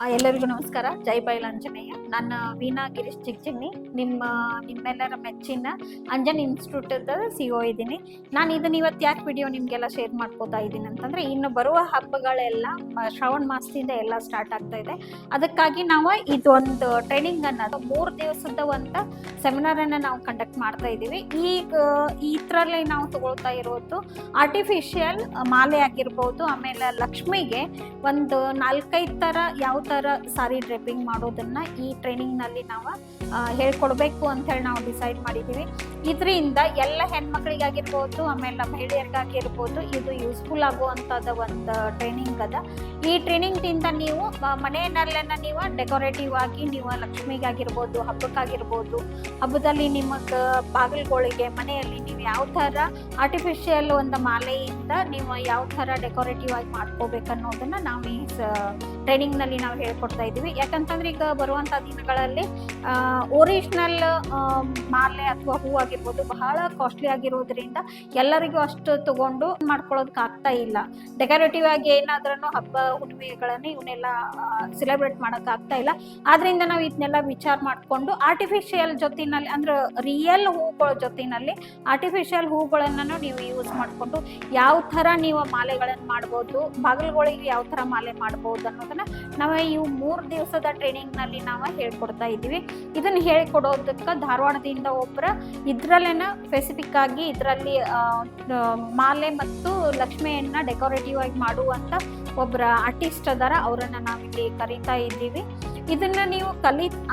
ಎಲ್ಲರಿಗೂ ನಮಸ್ಕಾರ. ಜೈ ಬೈಲಾಂಜನೇಯ. ನಾನು ವೀಣಾ ಗಿರೀಶ್ ಚಿಗ್ಚಿಗ್ನಿ, ನಿಮ್ಮೆಲ್ಲರ ಮೆಚ್ಚಿನ ಅಂಜನ್ ಇನ್ಸ್ಟಿಟ್ಯೂಟ್ CO ಇದ್ದೀನಿ. ನಾನು ಇದನ್ನ ಇವತ್ತು ಯಾಕೆ ವಿಡಿಯೋ ನಿಮಗೆಲ್ಲ ಶೇರ್ ಮಾಡ್ಕೋತಾ ಇದ್ದೀನಿ ಅಂತಂದರೆ, ಇನ್ನು ಬರುವ ಹಬ್ಬಗಳೆಲ್ಲ ಶ್ರಾವಣ ಮಾಸದಿಂದ ಎಲ್ಲ ಸ್ಟಾರ್ಟ್ ಆಗ್ತಾ ಇದೆ. ಅದಕ್ಕಾಗಿ ನಾವು ಇದೊಂದು ಟ್ರೈನಿಂಗನ್ನು 3 ದಿವಸದ ಒಂದು ಸೆಮಿನಾರನ್ನು ನಾವು ಕಂಡಕ್ಟ್ ಮಾಡ್ತಾ ಇದ್ದೀವಿ. ಇದರಲ್ಲಿ ನಾವು ತಗೊಳ್ತಾ ಇರೋದು ಆರ್ಟಿಫಿಷಿಯಲ್ ಮಾಲೆ ಆಗಿರ್ಬೋದು, ಆಮೇಲೆ ಲಕ್ಷ್ಮಿಗೆ ಒಂದು 4-5 ಥರ ಯಾವ ಥರ ಸಾರಿ ಡ್ರೆಪ್ಪಿಂಗ್ ಮಾಡೋದನ್ನ ಈ ಟ್ರೈನಿಂಗ್ನಲ್ಲಿ ನಾವು ಹೇಳ್ಕೊಡ್ಬೇಕು ಅಂತ ಹೇಳಿ ನಾವು ಡಿಸೈಡ್ ಮಾಡಿದ್ದೀವಿ. ಇದರಿಂದ ಎಲ್ಲ ಹೆಣ್ಮಕ್ಳಿಗಾಗಿರ್ಬೋದು, ಆಮೇಲೆ ಮಹಿಳೆಯರಿಗಾಗಿರ್ಬೋದು ಇದು ಯೂಸ್ಫುಲ್ ಆಗುವಂಥದ್ದು ಒಂದು ಟ್ರೈನಿಂಗ್ ಅದ. ಈ ಟ್ರೈನಿಂಗ್ದಿಂದ ನೀವು ಮನೆಯಲ್ಲೆಲ್ಲ ನೀವು ಡೆಕೋರೇಟಿವ್ ಆಗಿ ನೀವು ಲಕ್ಷ್ಮಿಗಾಗಿರ್ಬೋದು, ಹಬ್ಬಕ್ಕಾಗಿರ್ಬೋದು, ಹಬ್ಬದಲ್ಲಿ ನಿಮಗೆ ಬಾಗಿಲುಗಳಿಗೆ ಮನೆಯಲ್ಲಿ ನೀವು ಯಾವ ಥರ ಆರ್ಟಿಫಿಷಿಯಲ್ ಒಂದು ಮಾಲೆಯಿಂದ ನೀವು ಯಾವ ಥರ ಡೆಕೋರೇಟಿವ್ ಆಗಿ ಮಾಡ್ಕೋಬೇಕು ಅನ್ನೋದನ್ನ ನಾವು ಈ ಟ್ರೈನಿಂಗ್ನಲ್ಲಿ ನಾವು ಹೇಳ್ಕೊಡ್ತಾ ಇದ್ದೀವಿ. ಯಾಕಂತಂದ್ರೆ ಈಗ ಬರುವಂಥ ದಿನಗಳಲ್ಲಿ ಒರಿಜಿನಲ್ ಮಾಲೆ ಅಥವಾ ಹೂ ಆಗಿರ್ಬೋದು ಬಹಳ ಕಾಸ್ಟ್ಲಿ ಆಗಿರೋದ್ರಿಂದ ಎಲ್ಲರಿಗೂ ಅಷ್ಟು ತಗೊಂಡು ಮಾಡ್ಕೊಳ್ಳೋದಕ್ಕೆ ಆಗ್ತಾ ಇಲ್ಲ. ಡೆಕೋರೇಟಿವ್ ಆಗಿ ಏನಾದ್ರೂ ಹಬ್ಬ ಹುಣ್ಣಿಮೆಗಳನ್ನು ಇವನ್ನೆಲ್ಲ ಸೆಲೆಬ್ರೇಟ್ ಮಾಡೋಕೆ ಆಗ್ತಾ ಇಲ್ಲ. ಆದ್ರಿಂದ ನಾವು ಇದನ್ನೆಲ್ಲ ವಿಚಾರ ಮಾಡಿಕೊಂಡು ಆರ್ಟಿಫಿಷಿಯಲ್ ಜೊತೆನಲ್ಲಿ ಅಂದ್ರೆ ರಿಯಲ್ ಹೂಗಳ ಜೊತೆನಲ್ಲಿ ಆರ್ಟಿಫಿಷಿಯಲ್ ಹೂಗಳನ್ನು ನೀವು ಯೂಸ್ ಮಾಡಿಕೊಂಡು ಯಾವ ಥರ ನೀವು ಮಾಲೆಗಳನ್ನು ಮಾಡ್ಬೋದು, ಬಾಗಿಲುಗಳಿಗೆ ಯಾವ ಥರ ಮಾಲೆ ಮಾಡ್ಬೋದು ಅನ್ನೋದನ್ನ ನಾವು ಈ 3 ದಿವಸದ ಟ್ರೈನಿಂಗ್ನಲ್ಲಿ ನಾವು ಹೇಳ್ಕೊಡ್ತಾ ಇದ್ದೀವಿ. ಇದನ್ನು ಹೇಳಿಕೊಡೋದಕ್ಕೆ ಧಾರವಾಡದಿಂದ ಒಬ್ಬರು ಇದರಲ್ಲೇನ ಸ್ಪೆಸಿಫಿಕ್ ಆಗಿ ಇದರಲ್ಲಿ ಮಾಲೆ ಮತ್ತು ಲಕ್ಷ್ಮಿಯನ್ನ ಡೆಕೋರೇಟಿವ್ ಆಗಿ ಮಾಡುವಂಥ ಒಬ್ಬರ ಆರ್ಟಿಸ್ಟ್ ಅದಾರ, ಅವರನ್ನು ನಾವಿಲ್ಲಿ ಕರೀತಾ ಇದ್ದೀವಿ. ಇದನ್ನ ನೀವು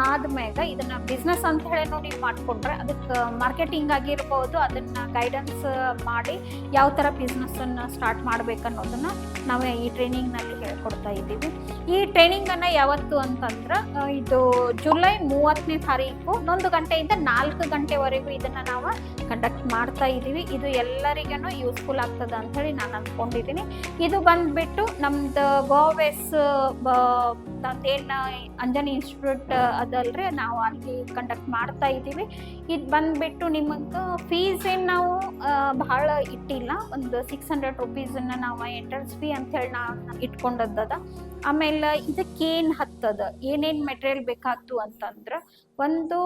ಆದ್ಮೇಲೆ ಇದನ್ನ ಬಿಸ್ನೆಸ್ ಅಂತ ಹೇಳಿ ನೀವು ಮಾಡ್ಕೊಂಡ್ರೆ ಅದಕ್ಕೆ ಮಾರ್ಕೆಟಿಂಗ್ ಆಗಿರ್ಬೋದು, ಅದನ್ನ ಗೈಡೆನ್ಸ್ ಮಾಡಿ ಯಾವ ಥರ ಬಿಸ್ನೆಸ್ಸನ್ನು ಸ್ಟಾರ್ಟ್ ಮಾಡ್ಬೇಕನ್ನೋದನ್ನ ನಾವು ಈ ಟ್ರೈನಿಂಗ್ನಲ್ಲಿ ಹೇಳ್ಕೊಡ್ತಾ ಇದ್ದೀವಿ. ಈ ಟ್ರೈನಿಂಗನ್ನು ಯಾವತ್ತು ಅಂತಂದ್ರೆ ಇದು ಜುಲೈ 30ನೇ ತಾರೀಕು 1 ಗಂಟೆಯಿಂದ 4 ಗಂಟೆವರೆಗೂ ಇದನ್ನು ನಾವು ಕಂಡಕ್ಟ್ ಮಾಡ್ತಾ ಇದ್ದೀವಿ. ಇದು ಎಲ್ಲರಿಗೂ ಯೂಸ್ಫುಲ್ ಆಗ್ತದೆ ಅಂಥೇಳಿ ನಾನು ಅಂದ್ಕೊಂಡಿದ್ದೀನಿ. ಇದು ಬಂದ್ಬಿಟ್ಟು ನಮ್ದು ಗೋವೆಸ್ ಏನು ಅಂಜನ್ ಇನ್ಸ್ಟಿಟ್ಯೂಟ್ ಅದಲ್ರಿ, ನಾವು ಅಲ್ಲಿ ಕಂಡಕ್ಟ್ ಮಾಡ್ತಾ ಇದ್ದೀವಿ. ಇದು ಬಂದ್ಬಿಟ್ಟು ನಿಮಗೆ ಫೀಸ್ ಏನು ನಾವು ಬಹಳ ಇಟ್ಟಿಲ್ಲ, ಒಂದು 600 ರುಪೀಸನ್ನು ನಾವು ಎಂಟ್ರೆನ್ಸ್ ಫೀ ಅಂಥೇಳಿ ನಾವು ಇಟ್ಕೊಂಡದ್ದದ. ಆಮೇಲೆ ಇದಕ್ಕೇನು ಹತ್ತದ, ಏನೇನು ಮೆಟೀರಿಯಲ್ ಬೇಕಾಗ್ತು ಅಂತಂದ್ರೆ ಒಂದು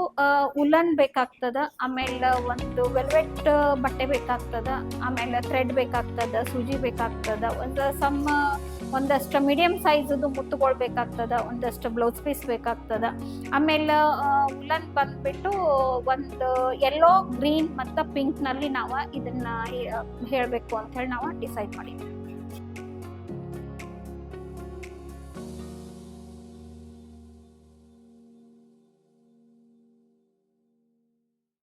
ಉಲನ್ ಬೇಕಾಗ್ತದ, ಆಮೇಲೆ ಒಂದು ವೆಲ್ವೆಟ್ ಬಟ್ಟೆ ಬೇಕಾಗ್ತದ, ಆಮೇಲೆ ಥ್ರೆಡ್ ಬೇಕಾಗ್ತದ, ಸೂಜಿ ಬೇಕಾಗ್ತದ, ಒಂದಷ್ಟು ಮೀಡಿಯಮ್ ಸೈಜದು ಮುತ್ತುಗಳು ಬೇಕಾಗ್ತದ, ಒಂದಷ್ಟು ಬ್ಲೌಸ್ ಪೀಸ್ ಬೇಕಾಗ್ತದ. ಆಮೇಲೆ ಉಲನ್ ಬಂದ್ಬಿಟ್ಟು ಒಂದು ಯೆಲ್ಲೋ, ಗ್ರೀನ್ ಮತ್ತು ಪಿಂಕ್ನಲ್ಲಿ ನಾವು ಇದನ್ನ ಹೇಳಬೇಕು ಅಂತ ಹೇಳಿ ನಾವು ಡಿಸೈಡ್ ಮಾಡಿದ್ವಿ.